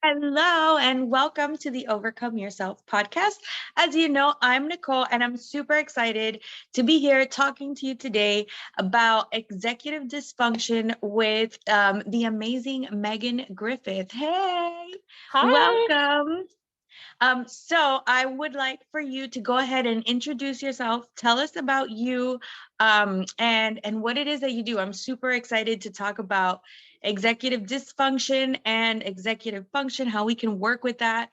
Hello, and welcome to the Overcome Yourself podcast. As you know, I'm Nicole, and I'm super excited to be here talking to you today about executive dysfunction with the amazing Megan Griffith. Hey, Hi. welcome. So I would like for you to go ahead and introduce yourself. Tell us about you, and what it is that you do. I'm super excited to talk about executive dysfunction and executive function, how we can work with that,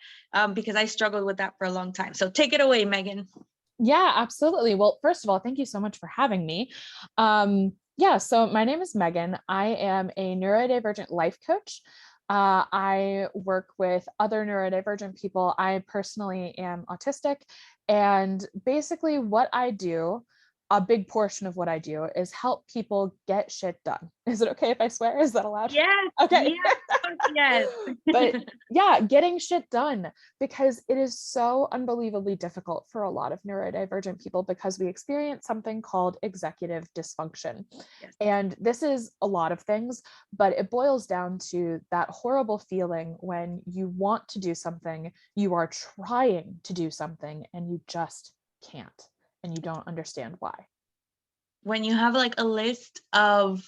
because I struggled with that for a long time. So take it away, Megan. Yeah, absolutely. Well, first of all, thank you so much for having me. So my name is Megan. I am a Neuro-Aid Avergent Life Coach. I work with other neurodivergent people. I personally am autistic, and basically what I do, a big portion of what I do is help people get shit done. Is it okay if I swear? Is that allowed? Yes, Okay. yes, yes. But yeah, getting shit done, because it is so unbelievably difficult for a lot of neurodivergent people because we experience something called executive dysfunction. Yes. And this is a lot of things, but it boils down to that horrible feeling when you want to do something, you are trying to do something, and you just can't, and you don't understand why. When you have like a list of,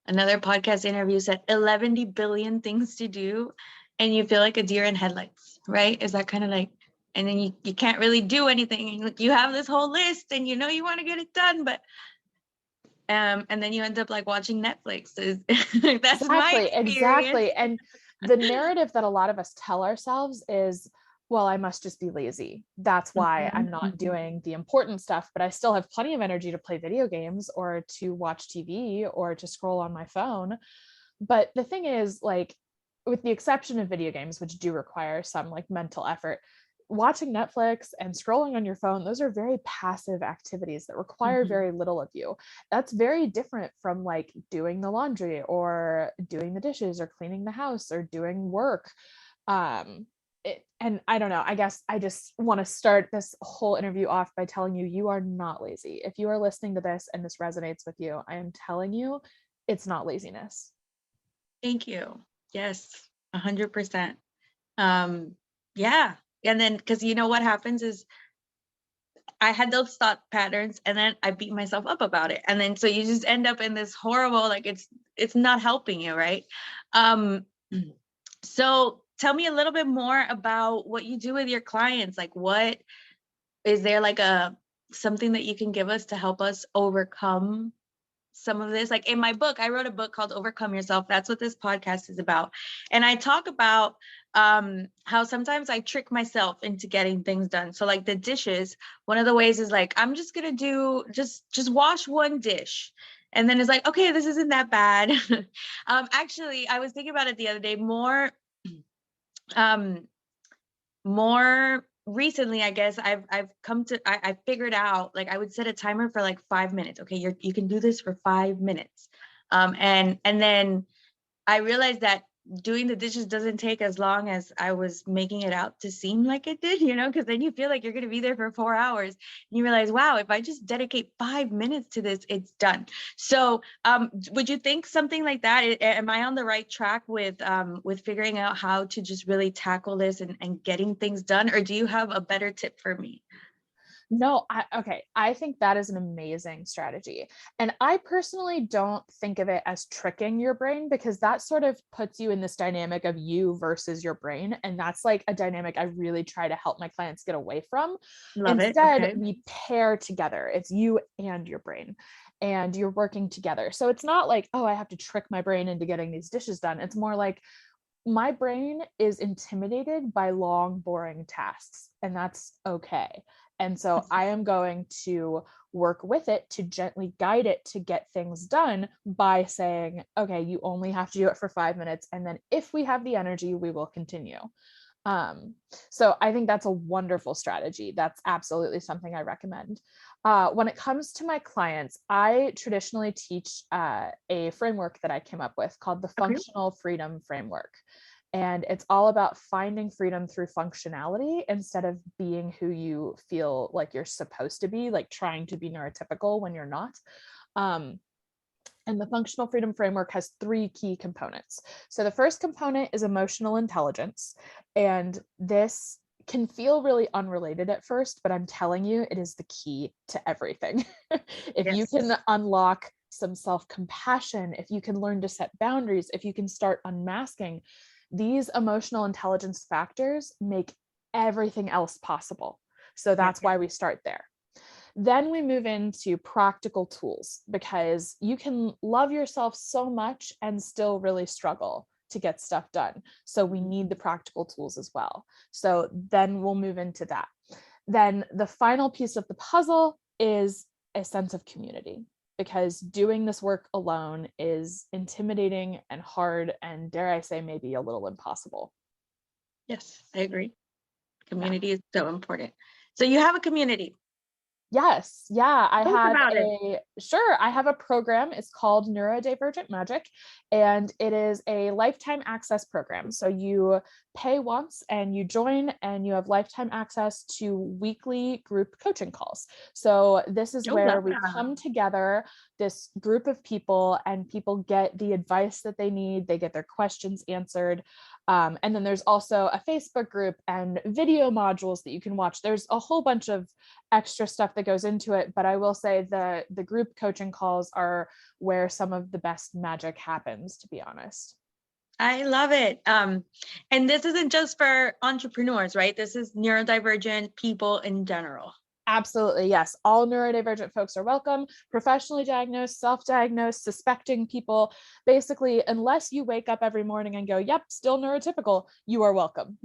another podcast interview said 11 billion things to do, and you feel like a deer in headlights, right? Is that kind of like, and then you can't really do anything, and you have this whole list and you know you want to get it done, but and then you end up like watching Netflix. That's my experience. Exactly. And the narrative that a lot of us tell ourselves is, well, I must just be lazy. That's why I'm not doing the important stuff, but I still have plenty of energy to play video games or to watch TV or to scroll on my phone. But the thing is, like, with the exception of video games, which do require some like mental effort, watching Netflix and scrolling on your phone, those are very passive activities that require very little of you. That's very different from like doing the laundry or doing the dishes or cleaning the house or doing work. And I don't know, I guess I just want to start this whole interview off by telling you, you are not lazy. If you are listening to this and this resonates with you, I am telling you, it's not laziness. Thank you. Yes, 100%. Yeah. And then, because you know what happens is I had those thought patterns and then I beat myself up about it. And then so you just end up in this horrible, like it's not helping you, right? Um, so tell me a little bit more about what you do with your clients. Like, what is there, like a something that you can give us to help us overcome some of this? Like in my book, I wrote a book called Overcome Yourself. That's what this podcast is about. And I talk about how sometimes I trick myself into getting things done. So like the dishes, one of the ways is like, I'm just gonna do just wash one dish. And then it's like, okay, this isn't that bad. Actually, I was thinking about it the other day. Um more recently, I guess I've come to, I figured out, like, I would set a timer for like 5 minutes. Okay, you can do this for 5 minutes. And then I realized that doing the dishes doesn't take as long as I was making it out to seem like it did, because then you feel like you're going to be there for 4 hours and you realize, wow, if I just dedicate 5 minutes to this, it's done. So would you think something like that? Am I on the right track with figuring out how to just really tackle this and getting things done? Or do you have a better tip for me? No, I think that is an amazing strategy. And I personally don't think of it as tricking your brain, because that sort of puts you in this dynamic of you versus your brain. And that's like a dynamic I really try to help my clients get away from. Love it. Instead, Okay. we pair together. It's you and your brain, and you're working together. So it's not like, oh, I have to trick my brain into getting these dishes done. It's more like, my brain is intimidated by long, boring tasks, and that's okay. And so I am going to work with it to gently guide it to get things done by saying, okay, you only have to do it for 5 minutes. And then if we have the energy, we will continue. Um, so I think that's a wonderful strategy. That's absolutely something I recommend. When it comes to my clients, I traditionally teach a framework that I came up with called the Okay. Functional Freedom Framework. And it's all about finding freedom through functionality instead of being who you feel like you're supposed to be, like trying to be neurotypical when you're not. Um, And the functional freedom framework has 3 key components. So the first component is emotional intelligence. And this can feel really unrelated at first, but I'm telling you, it is the key to everything. If you Yes. can unlock some self-compassion, if you can learn to set boundaries, if you can start unmasking, these emotional intelligence factors make everything else possible. So that's why we start there. Then we move into practical tools, because you can love yourself so much and still really struggle to get stuff done. So we need the practical tools as well. So then we'll move into that. Then the final piece of the puzzle is a sense of community, because doing this work alone is intimidating and hard, and dare I say, maybe a little impossible. Yes, I agree. Community is so important. So you have a community. Yes. Yeah. I Talk have about it. I have a program. It's called Neuro-Divergent Magic, and it is a lifetime access program. So you pay once and you join, and you have lifetime access to weekly group coaching calls. So this is Oh, where love we that. come together, this group of people, and people get the advice that they need. They get their questions answered. And then there's also a Facebook group and video modules that you can watch. There's a whole bunch of extra stuff that goes into it, but I will say the group coaching calls are where some of the best magic happens, to be honest. I love it. And this isn't just for entrepreneurs, right? This is neurodivergent people in general. Absolutely, yes. All neurodivergent folks are welcome. Professionally diagnosed, self-diagnosed, suspecting people. Basically, unless you wake up every morning and go, yep, still neurotypical, you are welcome.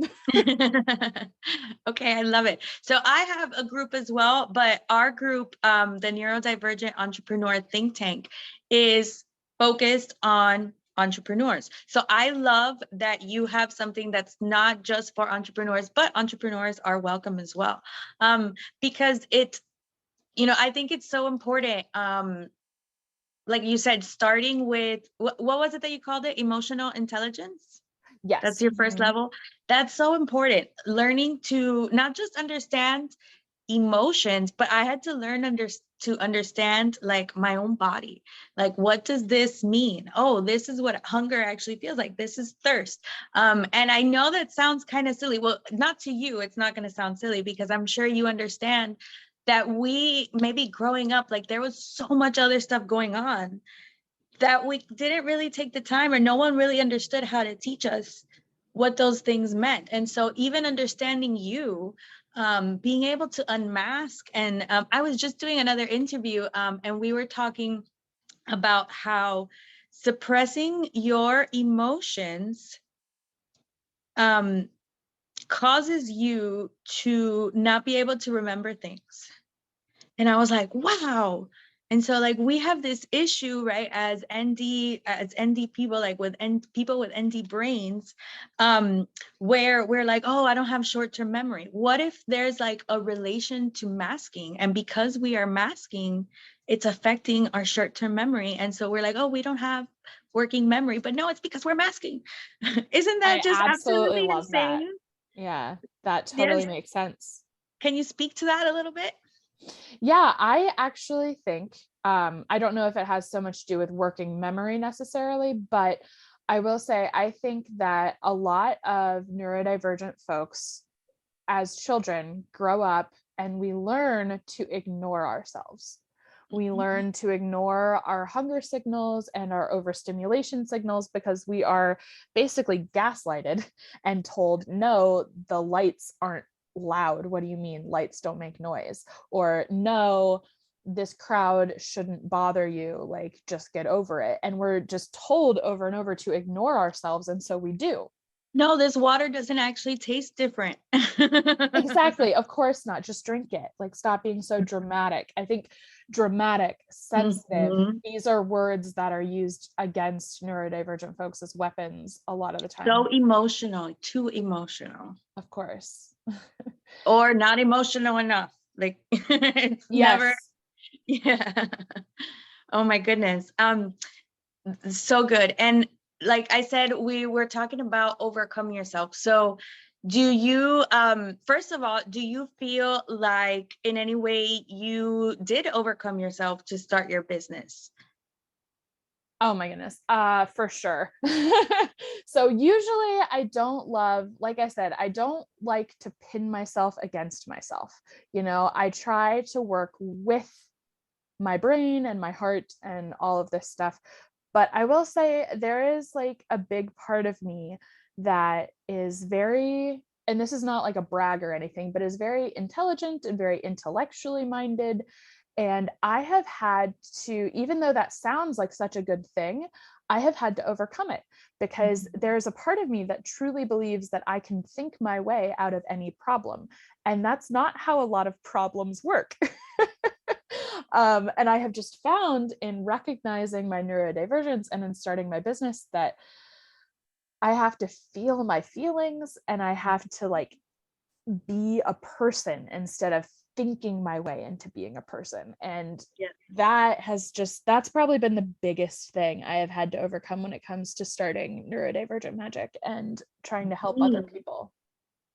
Okay, I love it. So I have a group as well, but our group, the Neurodivergent Entrepreneur Think Tank, is focused on entrepreneurs. So I love that you have something that's not just for entrepreneurs, but entrepreneurs are welcome as well. Because it, I think it's so important. Like you said, starting with, what was it that you called it? Emotional intelligence? Yes. That's your first level. That's so important. Learning to not just understand emotions, but I had to learn to understand like my own body. Like, what does this mean? Oh, this is what hunger actually feels like. This is thirst. And I know that sounds kind of silly. Well, not to you, it's not going to sound silly, because I'm sure you understand that we maybe growing up, like there was so much other stuff going on that we didn't really take the time, or no one really understood how to teach us what those things meant. And so even understanding you, being able to unmask, and I was just doing another interview, and we were talking about how suppressing your emotions causes you to not be able to remember things. And I was like, wow. And so like we have this issue, right, as ND people, like with people with ND brains, where we're like, oh, I don't have short-term memory. What if there's like a relation to masking? And because we are masking, it's affecting our short-term memory. And so we're like, oh, we don't have working memory, but no, it's because we're masking. Isn't that I just absolutely absolutely love that. insane? Yeah, that totally Yes. makes sense. Can you speak to that a little bit? Yeah, I actually think, I don't know if it has so much to do with working memory necessarily, but I will say, I think that a lot of neurodivergent folks as children grow up and we learn to ignore ourselves. We learn to ignore our hunger signals and our overstimulation signals because we are basically gaslighted and told, no, the lights aren't loud. What do you mean? Lights don't make noise. Or no, this crowd shouldn't bother you. Like, just get over it. And we're just told over and over to ignore ourselves. And so we do. No, this water doesn't actually taste different. Exactly. Of course not. Just drink it. Like, stop being so dramatic. I think dramatic, sensitive, Mhm. these are words that are used against neurodivergent folks as weapons a lot of the time. So emotional, too emotional, Of course. or not emotional enough. Like it's never, Yes. yeah. Oh my goodness. So good. And like I said, we were talking about overcome yourself. So do you, first of all, do you feel like in any way you did overcome yourself to start your business? Oh my goodness. For sure. So usually I don't love, like I said, I don't like to pin myself against myself. I try to work with my brain and my heart and all of this stuff. But I will say there is like a big part of me that is very, and this is not like a brag or anything, but is very intelligent and very intellectually minded. And I have had to, even though that sounds like such a good thing, I have had to overcome it because there's a part of me that truly believes that I can think my way out of any problem. And that's not how a lot of problems work. And I have just found in recognizing my neurodivergence and in starting my business that I have to feel my feelings and I have to like be a person instead of thinking my way into being a person. And Yeah. that's probably been the biggest thing I have had to overcome when it comes to starting Neurodivergent Magic and trying to help other people.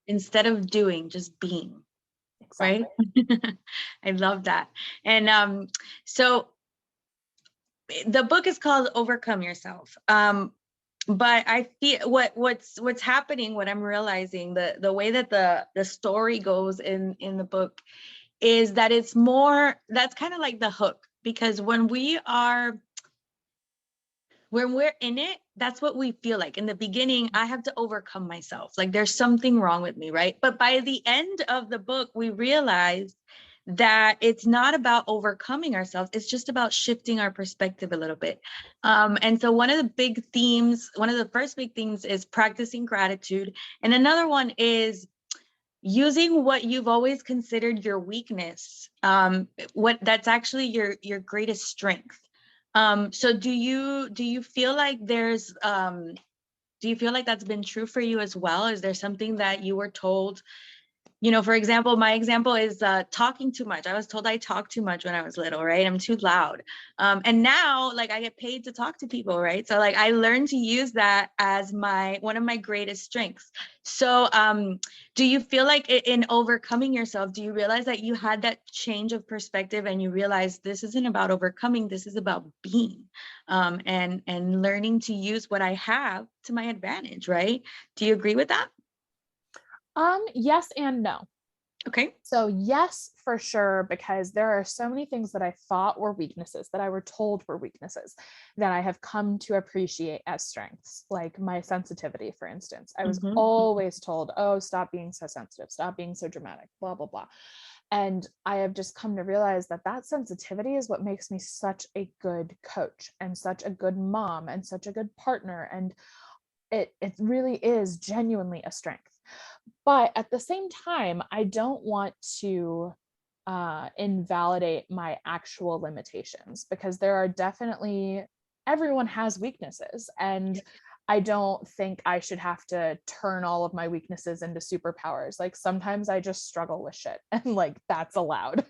Instead of doing, just being. Exactly. Right? I love that. And so the book is called Overcome Yourself. But I feel what's happening, what I'm realizing, the way that the story goes in the book is that it's more, that's kind of like the hook, because when we're in it, that's what we feel like. In the beginning, I have to overcome myself. Like there's something wrong with me, right? But by the end of the book, we realize that it's not about overcoming ourselves. It's just about shifting our perspective a little bit. And so one of the first big themes is practicing gratitude. And another one is using what you've always considered your weakness, what that's actually your greatest strength. So do you feel like there's do you feel like that's been true for you as well? Is there something that you were told? For example, my example is talking too much. I was told I talk too much when I was little, right? I'm too loud. And now, like, I get paid to talk to people, right? So, like, I learned to use that as one of my greatest strengths. So, do you feel like in overcoming yourself, do you realize that you had that change of perspective and you realize this isn't about overcoming, this is about being, and learning to use what I have to my advantage, right? Do you agree with that? Yes and no. Okay. So yes, for sure, because there are so many things that I thought were weaknesses, that I were told were weaknesses, that I have come to appreciate as strengths, like my sensitivity, for instance. I was always told, oh, stop being so sensitive, stop being so dramatic, blah, blah, blah. And I have just come to realize that sensitivity is what makes me such a good coach and such a good mom and such a good partner. And it really is genuinely a strength. But at the same time, I don't want to invalidate my actual limitations, because there are definitely, everyone has weaknesses, and I don't think I should have to turn all of my weaknesses into superpowers. Like sometimes I just struggle with shit, and like that's allowed.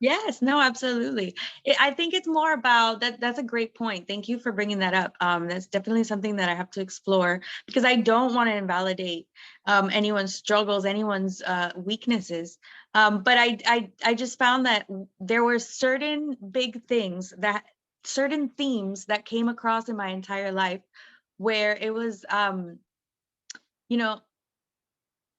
Yes, no, absolutely. I think it's more about that. That's a great point. Thank you for bringing that up. That's definitely something that I have to explore, because I don't want to invalidate anyone's struggles, anyone's weaknesses. But I just found that there were certain themes that came across in my entire life where it was, you know,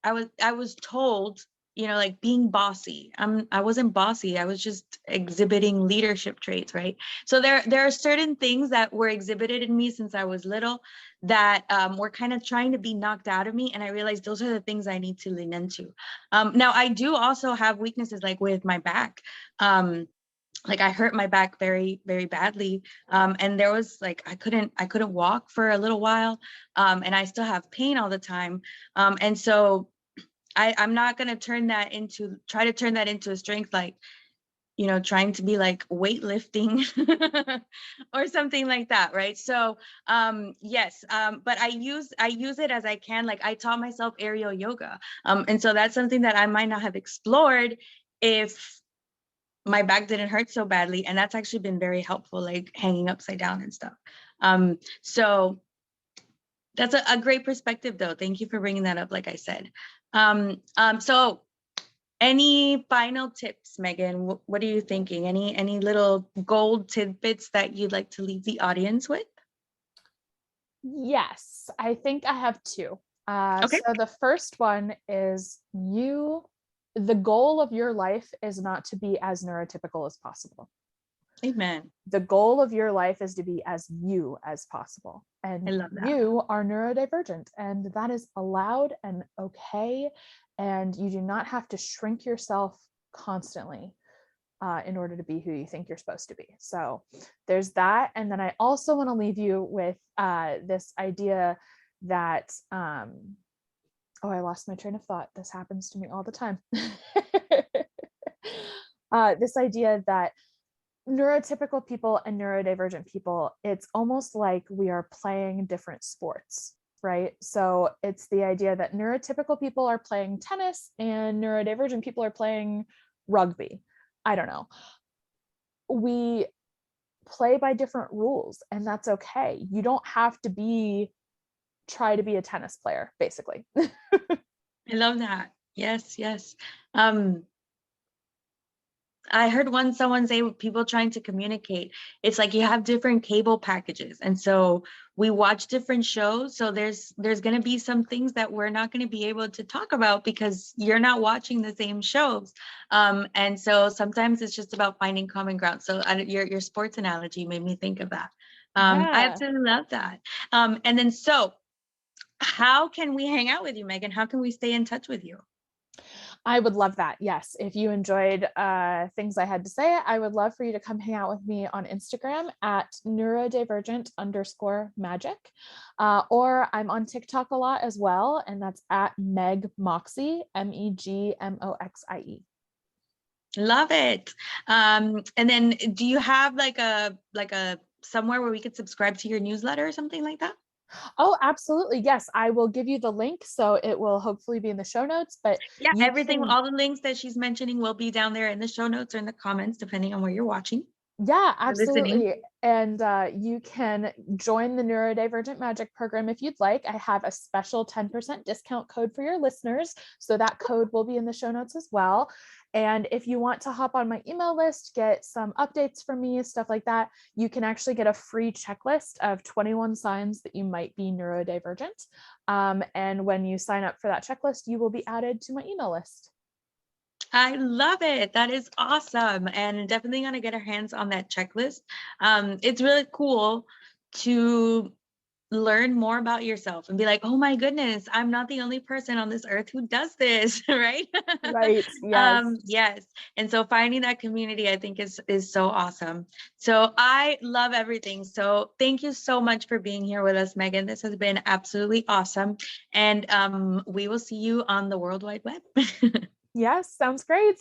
I was told, like being bossy. I wasn't bossy. I was just exhibiting leadership traits, right? So there are certain things that were exhibited in me since I was little that were kind of trying to be knocked out of me, and I realized those are the things I need to lean into. Now I do also have weaknesses, like with my back. Like I hurt my back very, very badly. And there was like, I couldn't walk for a little while. And I still have pain all the time. And so I'm not going to try to turn that into a strength, like, trying to be like weightlifting or something like that. Right. So, yes. But I use it as I can. Like I taught myself aerial yoga. And so that's something that I might not have explored if my back didn't hurt so badly. And that's actually been very helpful, like hanging upside down and stuff. So that's a great perspective though. Thank you for bringing that up. Like I said, so Any final tips, Megan? What are you thinking? Any little gold tidbits that you'd like to leave the audience with? Yes, I think I have two. Okay. So the first one is the goal of your life is not to be as neurotypical as possible. Amen. The goal of your life is to be as you as possible. And I love that. you are neurodivergent, and that is allowed and okay. And you do not have to shrink yourself constantly in order to be who you think you're supposed to be. So there's that. And then I also want to leave you with this idea that, oh, I lost my train of thought. This happens to me all the time. This idea that neurotypical people and neurodivergent people, it's almost like we are playing different sports, right? So it's the idea that neurotypical people are playing tennis and neurodivergent people are playing rugby. I don't know. We play by different rules, and that's okay. You don't have to try to be a tennis player, basically. I love that. Yes, yes. I heard someone say with people trying to communicate, it's like you have different cable packages. And so we watch different shows. So there's going to be some things that we're not going to be able to talk about because you're not watching the same shows. And so sometimes it's just about finding common ground. So your sports analogy made me think of that. I absolutely love that. And then so how can we hang out with you, Megan? How can we stay in touch with you? I would love that. Yes. If you enjoyed things I had to say, I would love for you to come hang out with me on Instagram at neurodivergent_magic. Or I'm on TikTok a lot as well. And that's at Meg Moxie, MEGMOXIE. Love it. And then do you have like a somewhere where we could subscribe to your newsletter or something like that? Oh, absolutely. Yes. I will give you the link. So it will hopefully be in the show notes, but yeah, everything, all the links that she's mentioning will be down there in the show notes or in the comments, depending on where you're watching. Yeah, absolutely. And you can join the Neurodivergent Magic program if you'd like. I have a special 10% discount code for your listeners. So that code will be in the show notes as well. And if you want to hop on my email list, get some updates from me, stuff like that, you can actually get a free checklist of 21 signs that you might be neurodivergent. And when you sign up for that checklist, you will be added to my email list. I love it. That is awesome. And definitely going to get our hands on that checklist. It's really cool to learn more about yourself and be like, oh my goodness, I'm not the only person on this earth who does this, right? Right. Yes. Yes. And so finding that community, I think is so awesome. So I love everything. So thank you so much for being here with us, Megan. This has been absolutely awesome. And we will see you on the World Wide Web. Yes, sounds great.